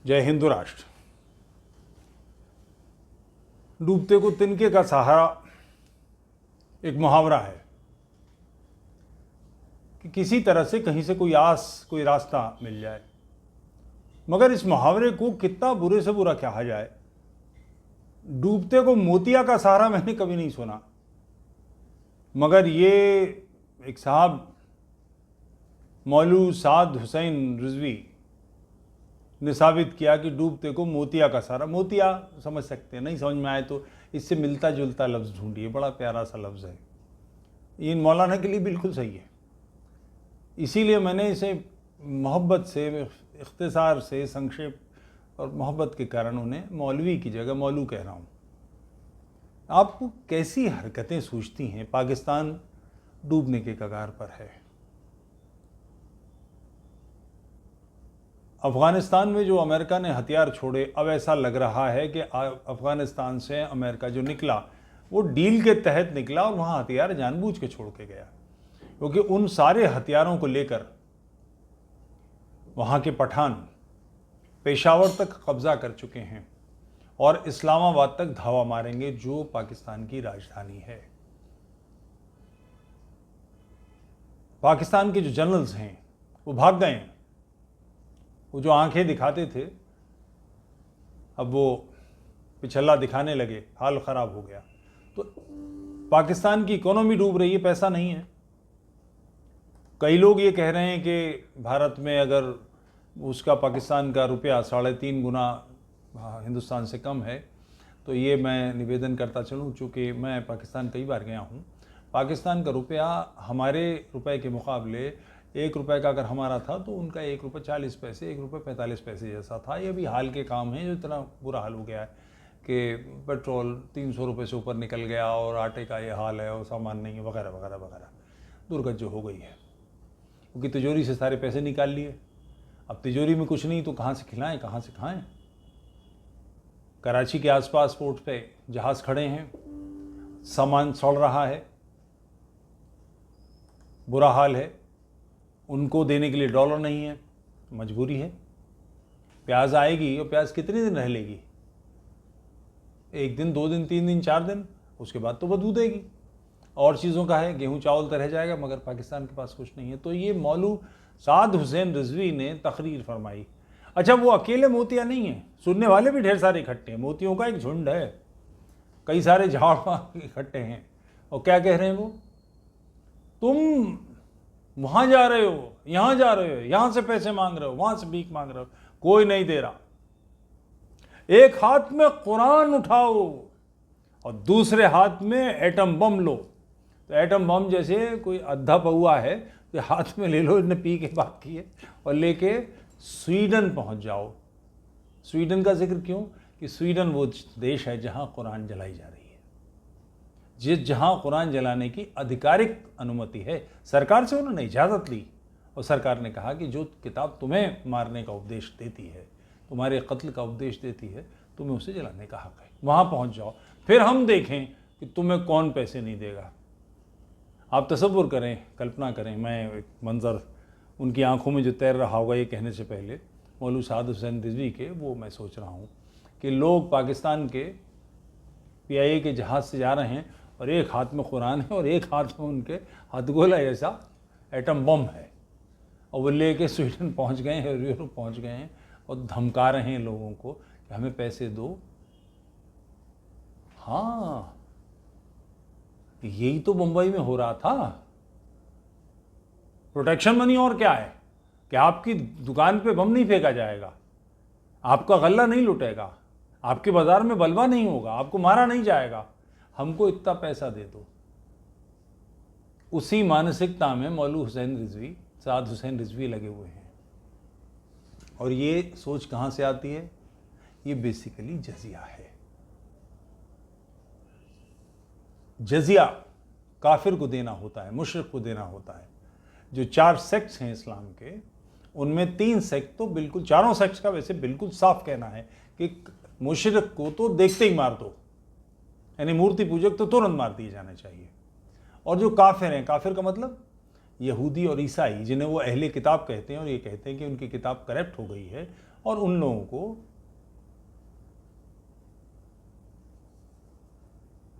जय हिंदू राष्ट्र। डूबते को तिनके का सहारा एक मुहावरा है कि किसी तरह से कहीं से कोई आस, कोई रास्ता मिल जाए। मगर इस मुहावरे को कितना बुरे से बुरा कहा जाए। डूबते को मोतिया का सहारा मैंने कभी नहीं सुना, मगर ये एक साहब मौलवी साद हुसैन रिजवी ने साबित किया कि डूबते को मोतिया का सहारा। मोतिया समझ सकते हैं, नहीं समझ में आए तो इससे मिलता जुलता लफ्ज़ ढूंढिए, बड़ा प्यारा सा लफ्ज़ है। ये मौलाना के लिए बिल्कुल सही है, इसीलिए मैंने इसे मोहब्बत से, इख्तिसार से, संक्षेप और मोहब्बत के कारण उन्हें मौलवी की जगह मौलू कह रहा हूँ। आपको कैसी हरकतें सूझती हैं? पाकिस्तान डूबने के कगार पर है। अफ़गानिस्तान में जो अमेरिका ने हथियार छोड़े, अब ऐसा लग रहा है कि अफ़गानिस्तान से अमेरिका जो निकला वो डील के तहत निकला और वहाँ हथियार जानबूझ के छोड़ के गया, क्योंकि उन सारे हथियारों को लेकर वहाँ के पठान पेशावर तक कब्जा कर चुके हैं और इस्लामाबाद तक धावा मारेंगे, जो पाकिस्तान की राजधानी है। पाकिस्तान के जो जनरल्स हैं वो भाग गए हैं। वो जो आंखें दिखाते थे अब वो पिछला दिखाने लगे, हाल ख़राब हो गया। तो पाकिस्तान की इकोनॉमी डूब रही है, पैसा नहीं है। कई लोग ये कह रहे हैं कि भारत में अगर उसका, पाकिस्तान का रुपया 3.5 गुना हिंदुस्तान से कम है, तो ये मैं निवेदन करता चलूँ, चूँकि मैं पाकिस्तान कई बार गया हूँ। पाकिस्तान का रुपया हमारे रुपए के मुकाबले 1 रुपये का अगर हमारा था तो उनका 1 रुपये 40 पैसे, 1 रुपये 45 पैसे जैसा था। ये भी हाल के काम हैं, जो इतना बुरा हाल हो गया है कि पेट्रोल 300 रुपये से ऊपर निकल गया और आटे का ये हाल है और सामान नहीं है, वगैरह वगैरह वगैरह। दुर्गत जो हो गई है, क्योंकि तिजोरी से सारे पैसे निकाल लिए। अब तिजोरी में कुछ नहीं तो कहाँ से खिलाएं, कहाँ से खाएं? कराची के आसपास पोर्ट पे जहाज़ खड़े हैं, सामान सड़ रहा है, बुरा हाल है। उनको देने के लिए डॉलर नहीं है, मजबूरी है। प्याज आएगी और प्याज कितने दिन रह लेगी? 1 दिन, 2 दिन, 3 दिन, 4 दिन, उसके बाद तो बदबू देगी। और चीज़ों का है, गेहूं चावल तो रह जाएगा, मगर पाकिस्तान के पास कुछ नहीं है। तो ये मौलवी साद हुसैन रिजवी ने तकरीर फरमाई। अच्छा, वो अकेले मोतिया नहीं है, सुनने वाले भी ढेर सारे इकट्ठे हैं। मोतियों का एक झुंड है, कई सारे झाड़ इकट्ठे हैं। और क्या कह रहे हैं वो? तुम वहाँ जा रहे हो, यहाँ जा रहे हो, यहाँ से पैसे मांग रहे हो, वहाँ से भीख मांग रहे हो, कोई नहीं दे रहा। एक हाथ में कुरान उठाओ और दूसरे हाथ में एटम बम लो। तो एटम बम जैसे कोई अद्धा पौआ है तो हाथ में ले लो, इन्हें पी के बात की है, और लेके स्वीडन पहुँच जाओ। स्वीडन का जिक्र क्यों? कि स्वीडन वो देश है जहाँ कुरान जलाई जा रही है, जहाँ कुरान जलाने की आधिकारिक अनुमति है। सरकार से उन्होंने इजाज़त ली और सरकार ने कहा कि जो किताब तुम्हें मारने का उपदेश देती है, तुम्हारे कत्ल का उपदेश देती है, तुम्हें उसे जलाने का हक़ है। वहाँ पहुँच जाओ, फिर हम देखें कि तुम्हें कौन पैसे नहीं देगा। आप तसव्वुर करें, कल्पना करें, मैं एक मंज़र उनकी आंखों में जो तैर रहा होगा ये कहने से पहले, मौलवी साद हुसैन रिजवी के, वो मैं सोच रहा हूँ कि लोग पाकिस्तान के PIA के जहाज़ से जा रहे हैं और एक हाथ में कुरान है और एक हाथ में उनके हथगोला जैसा एटम बम है, और वो लेके स्वीडन पहुंच गए हैं और यूरोप पहुंच गए हैं और धमका रहे हैं लोगों को कि हमें पैसे दो। हाँ, यही तो मुंबई में हो रहा था। प्रोटेक्शन मनी और क्या है कि आपकी दुकान पे बम नहीं फेंका जाएगा, आपका गल्ला नहीं लुटेगा, आपके बाजार में बलवा नहीं होगा, आपको मारा नहीं जाएगा, हमको इतना पैसा दे दो। उसी मानसिकता में मौलवी हुसैन रिजवी, साद हुसैन रिजवी लगे हुए हैं। और ये सोच कहाँ से आती है? ये बेसिकली जजिया है। जजिया काफिर को देना होता है, मुशरिक को देना होता है। जो 4 सेक्ट्स हैं इस्लाम के, उनमें 3 सेक्ट तो बिल्कुल, चारों सेक्ट्स का वैसे बिल्कुल साफ कहना है कि मुशरिक को तो देखते ही मार दो, यानी मूर्ति पूजक तो तुरंत मार दिए जाने चाहिए। और जो काफिर हैं, काफिर का मतलब यहूदी और ईसाई, जिन्हें वो अहले किताब कहते हैं और ये कहते हैं कि उनकी किताब करप्ट हो गई है और उन लोगों को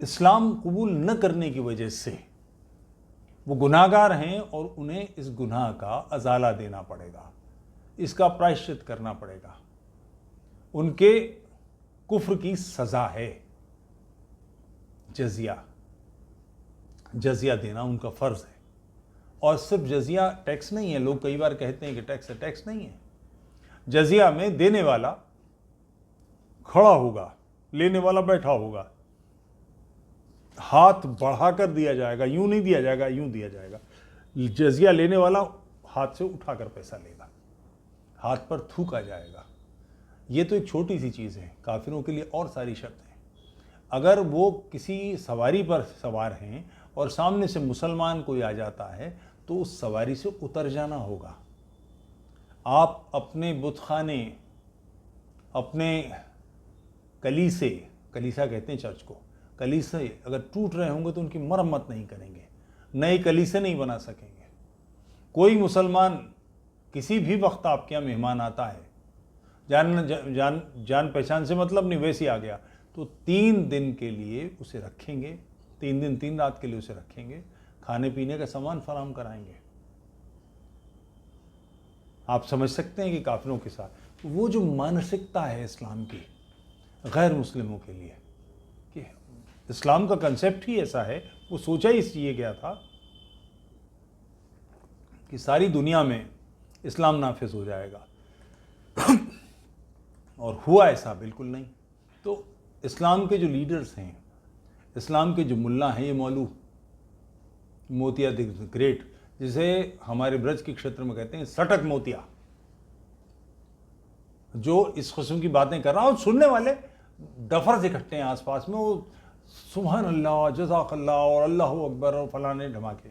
इस्लाम कबूल न करने की वजह से वो गुनाहगार हैं और उन्हें इस गुनाह का अजाला देना पड़ेगा, इसका प्रायश्चित करना पड़ेगा। उनके कुफ्र की सज़ा है जजिया, जजिया देना उनका फ़र्ज़ है। और सिर्फ जजिया टैक्स नहीं है, लोग कई बार कहते हैं कि टैक्स है, टैक्स नहीं है। जजिया में देने वाला खड़ा होगा, लेने वाला बैठा होगा, हाथ बढ़ाकर दिया जाएगा, यूं नहीं दिया जाएगा, यूं दिया जाएगा। जजिया लेने वाला हाथ से उठाकर पैसा लेगा, हाथ पर थूका जाएगा। ये तो एक छोटी सी चीज़ है, काफिरों के लिए और सारी शर्त है। अगर वो किसी सवारी पर सवार हैं और सामने से मुसलमान कोई आ जाता है तो उस सवारी से उतर जाना होगा। आप अपने बुतखाने, अपने कलीसे, कलीसा कहते हैं चर्च को, कलीसे अगर टूट रहे होंगे तो उनकी मरम्मत नहीं करेंगे, नए कलीसे नहीं बना सकेंगे। कोई मुसलमान किसी भी वक्त आपके यहाँ मेहमान आता है, जान पहचान से मतलब नहीं, वैसे ही आ गया, तो 3 दिन के लिए उसे रखेंगे, 3 दिन 3 रात के लिए उसे रखेंगे, खाने पीने का सामान फराहम कराएंगे। आप समझ सकते हैं कि काफिरों के साथ वो जो मानसिकता है इस्लाम की गैर मुस्लिमों के लिए, कि इस्लाम का कंसेप्ट ही ऐसा है, वो सोचा ही इसलिए गया था कि सारी दुनिया में इस्लाम नाफिज हो जाएगा, और हुआ ऐसा बिल्कुल नहीं। तो इस्लाम के जो लीडर्स हैं, इस्लाम के जो मुल्ला हैं, ये मौलू मोतिया द ग्रेट, जिसे हमारे ब्रज के क्षेत्र में कहते हैं सटक मोतिया, जो इस किस्म की बातें कर रहा है और सुनने वाले डफर से इकट्ठे हैं आसपास में, वो सुभान अल्लाह, जज़ाकल्लाह और अल्लाह अकबर और फलाने धमाके।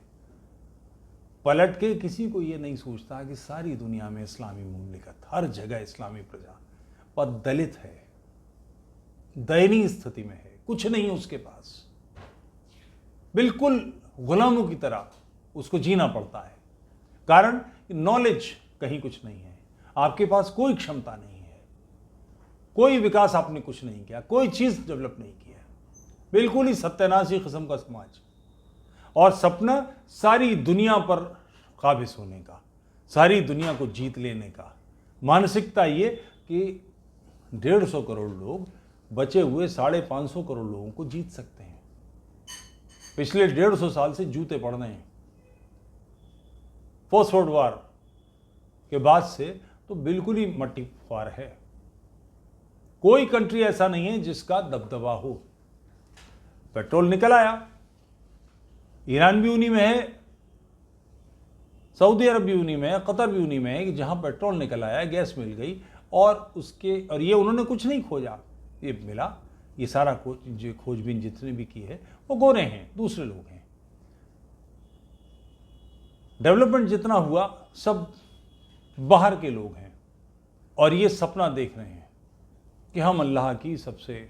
पलट के किसी को ये नहीं सोचता कि सारी दुनिया में इस्लामी मुमलिकत, हर जगह इस्लामी प्रजा पर दलित है, दयनीय स्थिति में है, कुछ नहीं उसके पास, बिल्कुल गुलामों की तरह उसको जीना पड़ता है। कारण नॉलेज कहीं कुछ नहीं है, आपके पास कोई क्षमता नहीं है, कोई विकास आपने कुछ नहीं किया, कोई चीज डेवलप नहीं किया, बिल्कुल ही सत्यानाशी किस्म का समाज, और सपना सारी दुनिया पर काबिज होने का, सारी दुनिया को जीत लेने का। मानसिकता ये कि 150 करोड़ लोग बचे हुए 550 करोड़ लोगों को जीत सकते हैं। पिछले 150 साल से जूते पड़ रहे हैं पोस्ट वर्ल्ड वार के बाद से, तो बिल्कुल ही मट्टी ख्वार है। कोई कंट्री ऐसा नहीं है जिसका दबदबा हो। पेट्रोल निकल आया, ईरान भी उन्हीं में है, सऊदी अरब भी उन्हीं में है, कतर भी उन्हीं में है कि जहां पेट्रोल निकल आया, गैस मिल गई, और ये उन्होंने कुछ नहीं खोजा, ये मिला। ये सारा खोजबीन जितने भी की है वो गोरे हैं, दूसरे लोग हैं। डेवलपमेंट जितना हुआ सब बाहर के लोग हैं, और ये सपना देख रहे हैं कि हम अल्लाह की सबसे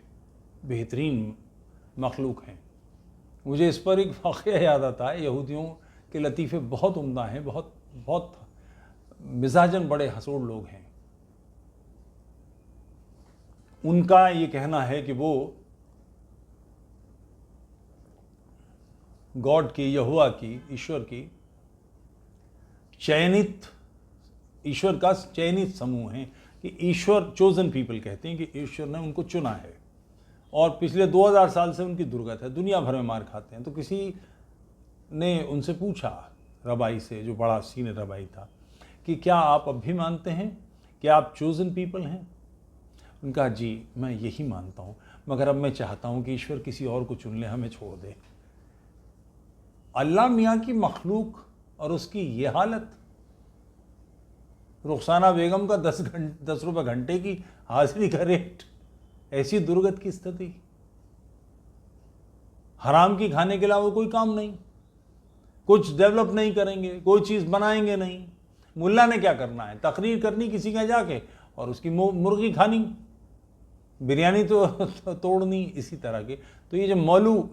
बेहतरीन मखलूक हैं। मुझे इस पर एक वाक़या याद आता है, यहूदियों के लतीफ़े बहुत उम्दा हैं, बहुत बहुत मिजाजन बड़े हसूड़ लोग हैं। उनका ये कहना है कि वो गॉड की, यहोवा की, ईश्वर की चयनित, ईश्वर का चयनित समूह है, कि ईश्वर चोजन पीपल कहते हैं कि ईश्वर ने उनको चुना है, और पिछले 2000 साल से उनकी दुर्गत है, दुनिया भर में मार खाते हैं। तो किसी ने उनसे पूछा, रबाई से, जो बड़ा सीनियर रबाई था, कि क्या आप अब भी मानते हैं कि आप चोजन पीपल हैं? उनका जी मैं यही मानता हूँ, मगर अब मैं चाहता हूँ कि ईश्वर किसी और को चुन ले, हमें छोड़ दे। अल्लाह मियाँ की मखलूक और उसकी ये हालत। रुखसाना बेगम का 10 रुपये घंटे की हाजिरी का रेट, ऐसी दुर्गत की स्थिति, हराम की खाने के अलावा कोई काम नहीं, कुछ डेवलप नहीं करेंगे, कोई चीज़ बनाएंगे नहीं। मुल्ला ने क्या करना है? तकरीर करनी किसी का जाके, और उसकी मुर्गी खानी, बिरयानी तो तोड़नी, इसी तरह के। तो ये जो मौलू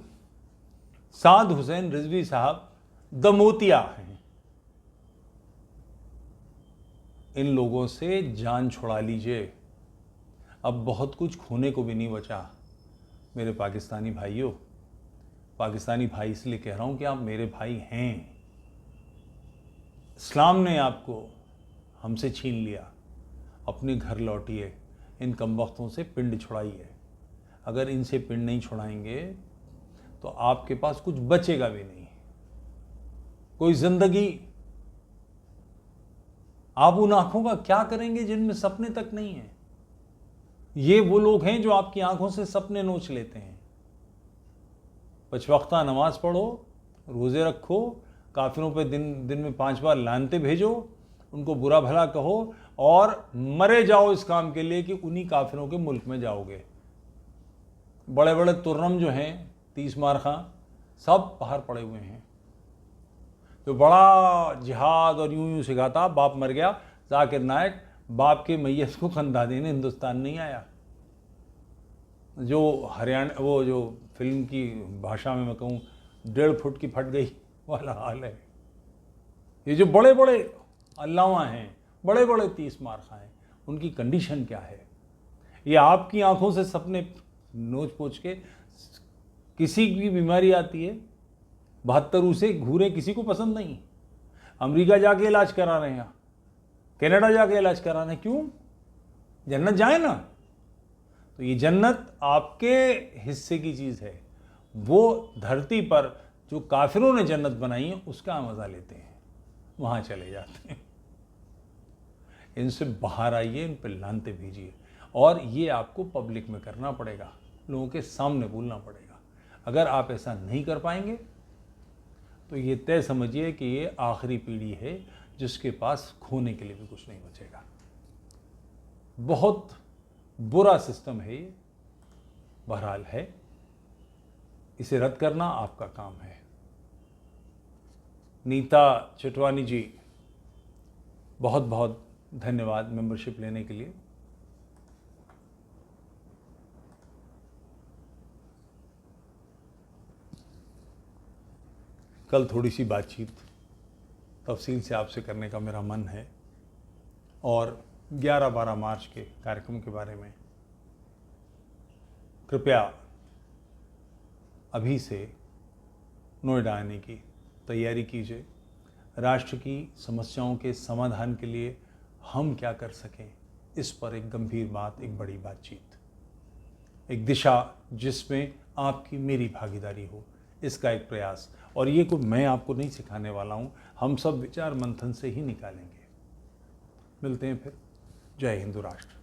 साद हुसैन रिजवी साहब दमोतिया हैं, इन लोगों से जान छुड़ा लीजिए। अब बहुत कुछ खोने को भी नहीं बचा मेरे पाकिस्तानी भाइयों। पाकिस्तानी भाई इसलिए कह रहा हूँ कि आप मेरे भाई हैं। इस्लाम ने आपको हमसे छीन लिया, अपने घर लौटिए, इन कमबख्तों से पिंड छुड़ाइए। अगर इनसे पिंड नहीं छुड़ाएंगे तो आपके पास कुछ बचेगा भी नहीं, कोई जिंदगी। आप उन आंखों का क्या करेंगे जिनमें सपने तक नहीं है? ये वो लोग हैं जो आपकी आंखों से सपने नोच लेते हैं। 5 वक्ता नमाज पढ़ो, रोज़े रखो, काफिरों पे दिन में 5 बार लानते भेजो, उनको बुरा भला कहो और मरे जाओ इस काम के लिए कि उन्हीं काफिरों के मुल्क में जाओगे। बड़े बड़े तुर्रम जो हैं, 30 मार खां, सब बाहर पड़े हुए हैं। जो बड़ा जिहाद और यूं सिखाता, बाप मर गया, जाकिर नायक बाप के मैयत को कंधा देने हिंदुस्तान नहीं आया। जो हरियाणा, वो जो फिल्म की भाषा में मैं कहूँ 1.5 फुट की फट गई वाला हाल है। ये जो बड़े बड़े अल्लामा हैं, बड़े बड़े 30 मार खाएं, उनकी कंडीशन क्या है? ये आपकी आंखों से सपने नोच पोच के, किसी की बीमारी आती है 72 से घूरे, किसी को पसंद नहीं। अमेरिका जाके इलाज करा रहे हैं, कनाडा जाके इलाज करा रहे हैं, क्यों? जन्नत जाए ना। तो ये जन्नत आपके हिस्से की चीज़ है। वो धरती पर जो काफिरों ने जन्नत बनाई है उसका मज़ा लेते हैं, वहाँ चले जाते हैं। इनसे बाहर आइए, इन पर लानते भेजिए, और ये आपको पब्लिक में करना पड़ेगा, लोगों के सामने बोलना पड़ेगा। अगर आप ऐसा नहीं कर पाएंगे तो ये तय समझिए कि ये आखिरी पीढ़ी है जिसके पास खोने के लिए भी कुछ नहीं बचेगा। बहुत बुरा सिस्टम है ये, बहरहाल है, इसे रद्द करना आपका काम है। नीता चिटवानी जी, बहुत बहुत धन्यवाद मेंबरशिप लेने के लिए। कल थोड़ी सी बातचीत तफसील से आपसे करने का मेरा मन है, और 11-12 मार्च के कार्यक्रम के बारे में कृपया अभी से नोएडा आने की तैयारी कीजिए। राष्ट्र की समस्याओं के समाधान के लिए हम क्या कर सकें, इस पर एक गंभीर बात, एक बड़ी बातचीत, एक दिशा जिसमें आपकी मेरी भागीदारी हो, इसका एक प्रयास। और ये कोई मैं आपको नहीं सिखाने वाला हूँ, हम सब विचार मंथन से ही निकालेंगे। मिलते हैं फिर। जय हिंद राष्ट्र।